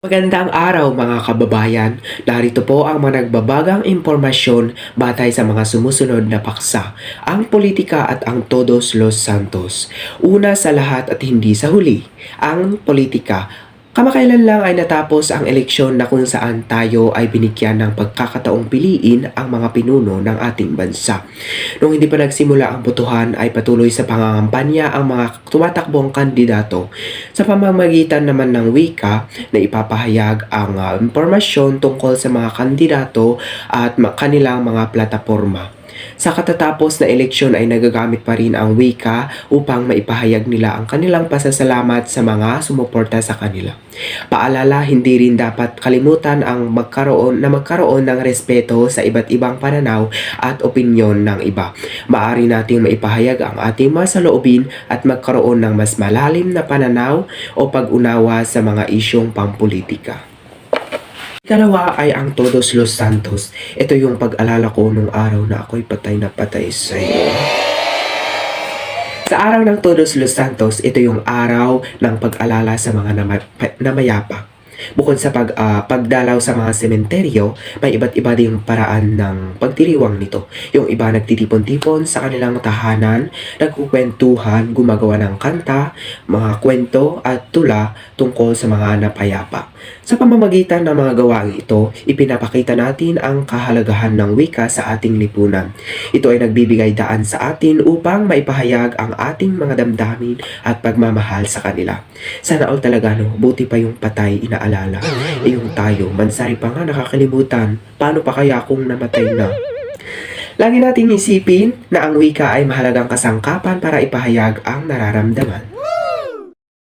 Magandang araw mga kababayan. Narito po ang mga nagbabagang impormasyon batay sa mga sumusunod na paksa, ang politika at ang Todos los Santos. Una sa lahat at hindi sa huli, ang politika. Kamakailan lang ay natapos ang eleksyon na kung saan tayo ay binigyan ng pagkakataong piliin ang mga pinuno ng ating bansa. Nung hindi pa nagsimula ang botohan ay patuloy sa pangangampanya ang mga tumatakbong kandidato sa pamamagitan naman ng wika na ipapahayag ang impormasyon tungkol sa mga kandidato at kanilang mga plataporma. Sa katatapos na eleksyon ay nagagamit pa rin ang wika upang maipahayag nila ang kanilang pasasalamat sa mga sumuporta sa kanila. Paalala, hindi rin dapat kalimutan ang magkaroon ng respeto sa iba't ibang pananaw at opinyon ng iba. Maaari nating maipahayag ang ating mga saloobin at magkaroon ng mas malalim na pananaw o pag-unawa sa mga isyong pampolitika. Ikalawa ay ang Todos los Santos. Ito yung pag-alala ko nung araw na ako'y patay na patay sa iyo. Sa araw ng Todos los Santos, ito yung araw ng pag-alala sa mga namayapa. Bukod sa pagdalaw sa mga sementeryo, may iba't iba ding paraan ng pagdiriwang nito. Yung iba nagtitipon-tipon sa kanilang tahanan, nagkukwentuhan, gumagawa ng kanta, mga kwento at tula tungkol sa mga napayapa. Sa pamamagitan ng mga gawaing ito, ipinapakita natin ang kahalagahan ng wika sa ating lipunan. Ito ay nagbibigay daan sa atin upang maipahayag ang ating mga damdamin at pagmamahal sa kanila. Sana all talaga buti pa yung patay inaalala. Yung tayo, mansari pa nga nakakalimutan. Paano pa kaya kung namatay na? Lagi nating isipin na ang wika ay mahalagang kasangkapan para ipahayag ang nararamdaman.